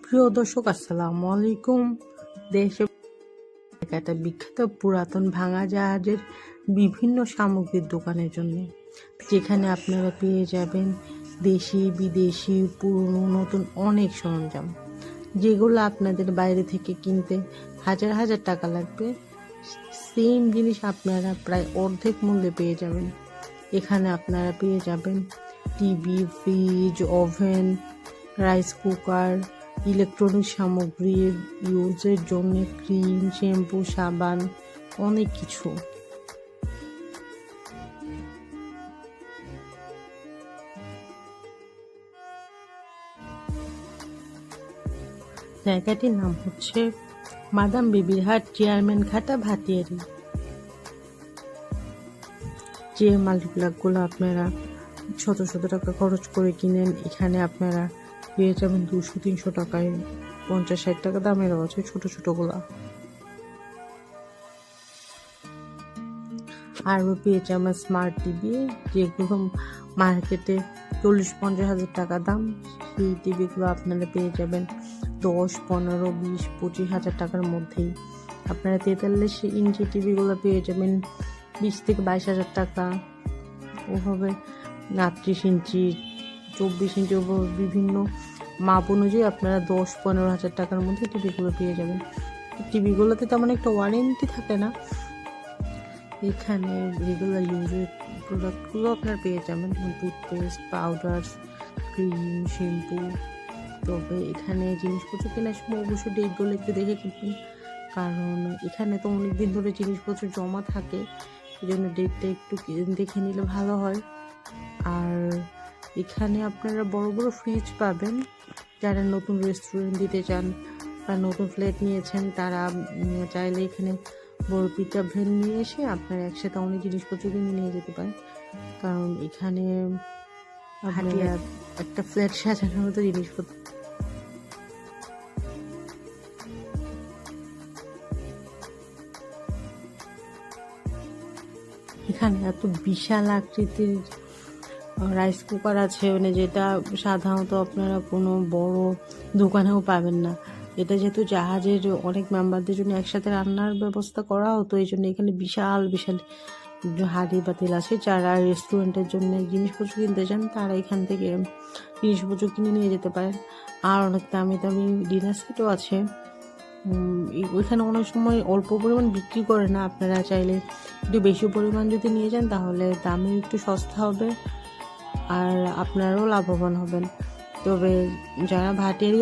প্রিয় দর্শক, আসসালামু আলাইকুম। দেশে একটা বিখ্যাত পুরাতন ভাঙা জাহাজের বিভিন্ন সামগ্রীর দোকানের জন্য, যেখানে আপনারা পেয়ে যাবেন দেশি বিদেশি পুরনো নতুন অনেক সরঞ্জাম, যেগুলো আপনাদের বাইরে থেকে কিনতে হাজার হাজার টাকা লাগবে। সেম জিনিস আপনারা প্রায় অর্ধেক মূল্যে পেয়ে যাবেন। এখানে আপনারা পেয়ে যাবেন TV, fridge, oven, rice cooker, electronic সামগ্রী ইউজের জন্য ক্রিম, শ্যাম্পু, সাবান, অনেক কিছু। জায়গাটির নাম হচ্ছে মাদাম বেবির হাট, চেয়ারম্যান ঘাটা, ভাটিয়ারি। যে মাল্টিপ্লাকগুলো আপনারা শত শত টাকা খরচ করে কিনেন, এখানে আপনারা পেয়ে যাবেন 200-300 টাকায়, 50-60 টাকা দামের আছে ছোটো ছোটোগুলা। আরও পেয়ে যাবেন স্মার্ট টিভি, যেগুলো মার্কেটে 40-50 হাজার টাকা দাম। সেই টিভিগুলো আপনারা পেয়ে যাবেন 10, 15, 20, 25 হাজার টাকার মধ্যেই। আপনারা 43 ইঞ্চি টিভিগুলো পেয়ে যাবেন 20 থেকে 22 হাজার টাকা। ওভাবে 38 ইঞ্চি, 24 ইঞ্চি, ওভাবে বিভিন্ন মাপ অনুযায়ী আপনারা 10-15 হাজার টাকার মধ্যে টিভিগুলো পেয়ে যাবেন। টিভিগুলোতে তেমন একটা ওয়ারেন্টি থাকে না। এখানে রেগুলার ইউজের প্রোডাক্টগুলো আপনারা পেয়ে যাবেন, টুথপেস্ট, পাউডার, ক্রিম, শ্যাম্পু। তবে এখানে জিনিসপত্র কেনার সময় অবশ্যই ডেটগুলো একটু দেখে কিনবেন, কারণ এখানে তো অনেক দিন ধরে জিনিসপত্র জমা থাকে, এই জন্য ডেটটা একটু দেখে নিলে ভালো হয়। আর এখানে আপনারা বড় বড় ফ্রিজ পাবেন। যারা নতুন রেস্টুরেন্ট দিতে চান বা নতুন ফ্ল্যাট নিয়েছেন, তারা চাইলে এখানে বড় পিকআপ ভ্যান নিয়ে এসে আপনারা একসাথে অনেক জিনিসপত্র কিনে নিয়ে যেতে পারেন, কারণ এখানে আপনারা একটা ফ্ল্যাট সাজানোর মতো জিনিসপত্র। এখানে এত বিশাল আকৃতির রাইস কুকার আছে, মানে যেটা সাধারণত আপনারা কোনো বড় দোকানেও পাবেন না। এটা যেহেতু জাহাজের অনেক মেম্বারদের জন্য একসাথে রান্নার ব্যবস্থা করা হতো, এই জন্য এখানে বিশাল বিশাল হাঁড়ি পাতিল আছে। যারা রেস্টুরেন্টের জন্য জিনিসপত্র কিনতে চান, তারা এখান থেকে জিনিসপত্র কিনে নিয়ে যেতে পারেন। আর অনেক দামি দামি ডিনার সেটও আছে। ওইখানে অনেক সময় অল্প পরিমাণ বিক্রি করে না, আপনারা চাইলে একটু বেশি পরিমাণ যদি নিয়ে যান তাহলে দামে একটু সস্তা হবে আর আপনারাও লাভবান হবেন। তবে যারা ভাটিয়ারি